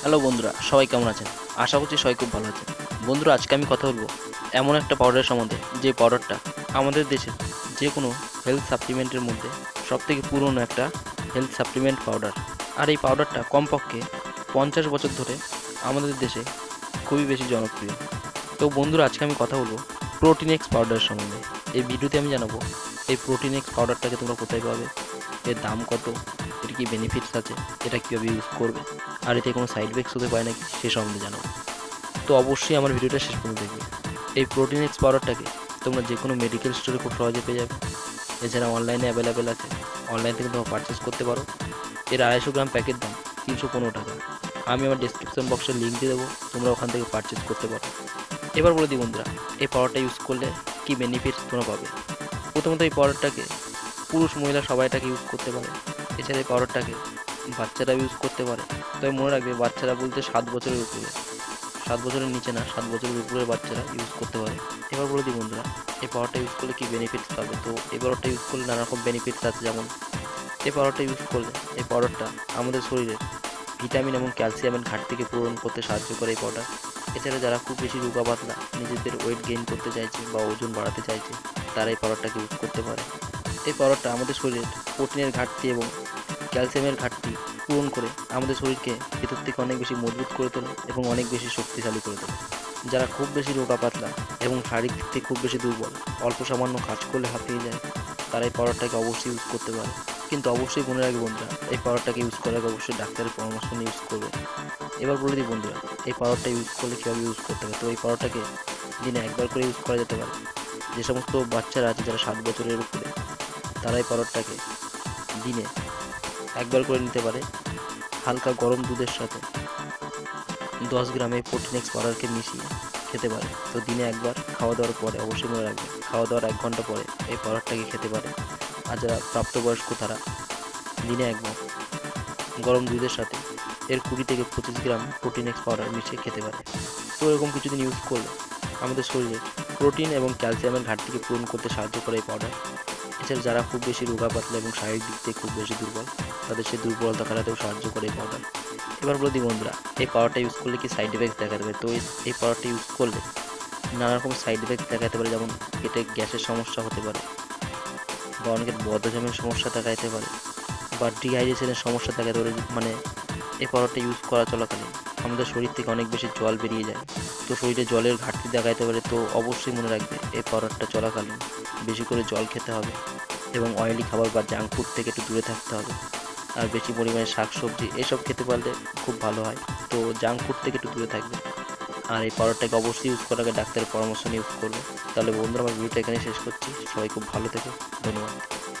Hello বন্ধুরা, সবাই কেমন আছেন? আশা করছি সবাই খুব ভালো আছেন। বন্ধুরা, আজকে আমি কথা বলবো এমন একটা পাউডারের সম্বন্ধে, যে পাউডারটা আমাদের দেশের যে কোনো হেলথ সাপ্লিমেন্টের মধ্যে সবথেকে পুরনো একটা হেলথ সাপ্লিমেন্ট পাউডার। আর এই পাউডারটা কমপক্ষে 50 বছর ধরে আমাদের দেশে খুবই বেশি জনপ্রিয়। তো বন্ধুরা, আজকে আমি কথা বলবো প্রোটিন এক্স পাউডারের সম্বন্ধে। এই ভিডিওতে আমি জানাবো এই প্রোটিন এক্স পাউডারটাকে তোমরা কোথায় পাবে, এর দাম কত, এর কী বেনিফিটস আছে, এটা কীভাবে ইউজ করবে, আর এতে কোনো সাইড এফেক্টস হতে পারে নাকি সে সম্বন্ধে জানাবো। তো অবশ্যই আমার ভিডিওটা শেষ পর্যন্ত দেখবে। এই প্রোটিন এক্স পাউডারটাকে তোমরা যে কোনো মেডিকেল স্টোরে খুব সহজে পেয়ে যাবে। এছাড়া অনলাইনে অ্যাভেলেবেল আছে, অনলাইন থেকে তোমরা পারচেস করতে পারো। এর 250 গ্রাম প্যাকেট দাম 315 টাকা। আমি আমার ডিসক্রিপশন বক্সে লিঙ্ক দিয়ে দেবো, তোমরা ওখান থেকে পারচেস করতে পারো। এবার বলে দিই বন্ধুরা, এই পাউডারটা ইউজ করলে কী বেনিফিটস তোমরা পাবে। প্রথমত এই পাউডারটাকে পুরুষ মহিলা সবাই এটাকে ইউজ করতে পারে। এছাড়া এই পাউডারটাকে বাচ্চারা ইউজ করতে পারে। তবে মনে রাখবে, বাচ্চারা বলতে 7 বছরের উপরে, 7 বছরের নিচে না, 7 বছরের উপরের বাচ্চারা ইউজ করতে পারে। এবার বলে দিই বন্ধুরা, এই পাউডারটা ইউজ করলে কী বেনিফিটস পাবে। তো এই পাউডারটা ইউজ করলে নানা রকম বেনিফিটস আছে। যেমন এই পাউডারটা ইউজ করলে এই পাউডারটা আমাদের শরীরে ভিটামিন এবং ক্যালসিয়ামের ঘাটতিকে পূরণ করতে সাহায্য করে এই পাউডার। এছাড়া যারা খুব বেশি রোগা পাতলা, নিজেদের ওয়েট গেইন করতে চাইছে বা ওজন বাড়াতে চাইছে, তারা এই পাউডারটাকে ইউজ করতে পারে। এই পাউডারটা আমাদের শরীরের প্রোটিনের ঘাটতি এবং ক্যালসিয়ামের ঘাটতি পূরণ করে আমাদের শরীরকে ভেতর থেকে অনেক বেশি মজবুত করে তোলে এবং অনেক বেশি শক্তিশালী করে তোলে। যারা খুব বেশি রোগা পাতলা এবং শারীরিক দিক থেকে খুব বেশি দুর্বল, অল্প সামান্য কাজ করলে হাঁপিয়ে যায়, তারা এই পাউডারটাকে অবশ্যই ইউজ করতে পারে। কিন্তু অবশ্যই মনে রাখবে বন্ধুরা, এই পাউডারটাকে ইউজ করার আগে অবশ্যই ডাক্তারের পরামর্শ নিয়ে ইউজ করবে। এবার বলে দিই বন্ধুরা, এই পাউডারটা ইউজ করলে কীভাবে ইউজ করতে হবে। তো এই পাউডারটাকে দিনে একবার করে ইউজ করা যেতে পারে। যে সমস্ত বাচ্চারা আছে যারা 7 বছরের উপরে, তারা এই পাউডারটাকে দিনে একবার করে নিতে পারে। হালকা গরম দুধের সাথে 10 গ্রাম এই প্রোটিন এক্স পাউডারকে মিশিয়ে খেতে পারে। তো দিনে একবার, খাওয়া দাওয়ার পরে অবশ্যই মনে রাখবে, খাওয়া দাওয়ার 1 ঘন্টা পরে এই পাউডারটাকে খেতে পারে। আর যারা প্রাপ্তবয়স্ক, তারা দিনে একবার গরম দুধের সাথে এর 20 থেকে 25 গ্রাম প্রোটিন এক্স পাউডার মিশিয়ে খেতে পারে। তো এরকম কিছুদিন ইউজ করলে আমাদের শরীরে প্রোটিন এবং ক্যালসিয়ামের ঘাটতিকে পূরণ করতে সাহায্য করে এই পাউডার। এছাড়া যারা খুব বেশি রোগা পাতলা এবং শারীরিক দিক থেকে খুব বেশি দুর্বল, তাদের সেই দুর্বলতা কাটাতেও সাহায্য করে এই পাউডার। এবার বলে দিই বন্ধুরা, এই পাউডারটা ইউজ করলে কি সাইড এফেক্টস দেখা দেবে। তো এই পাউডারটা ইউজ করলে নানা রকম সাইড এফেক্ট দেখা যেতে পারে। যেমন পেটে গ্যাসের সমস্যা হতে পারে, বা অনেকের বদহজমের সমস্যা দেখা যেতে পারে, বা ডিহাইড্রেশনের সমস্যা দেখা যেতে পারে। মানে এই পাউডারটা ইউজ করা চলাকালীন আমাদের শরীর থেকে অনেক বেশি জল বেরিয়ে যায়, তো শরীরে জলের ঘাটতি দেখা যেতে পারে। তো অবশ্যই মনে রাখবে, এই পাউডারটা চলাকালীন বেশি করে জল খেতে হবে এবং অয়েলি খাবার বা জাঙ্ক ফুড থেকে একটু দূরে থাকতে হবে। আর বেশি পরিমাণে শাকসবজি এসব খেতে পারলে খুব ভালো হয়। তো জাঙ্ক ফুড থেকে একটু দূরে থাকবে। আর এই পাউডারটাকে অবশ্যই ইউজ করার আগে ডাক্তারের পরামর্শ নিয়ে ইউজ করবে। তাহলে বন্ধুরা, আমার ভিডিওটা এখানে শেষ করছি। সবাই খুব ভালো থেকো। ধন্যবাদ।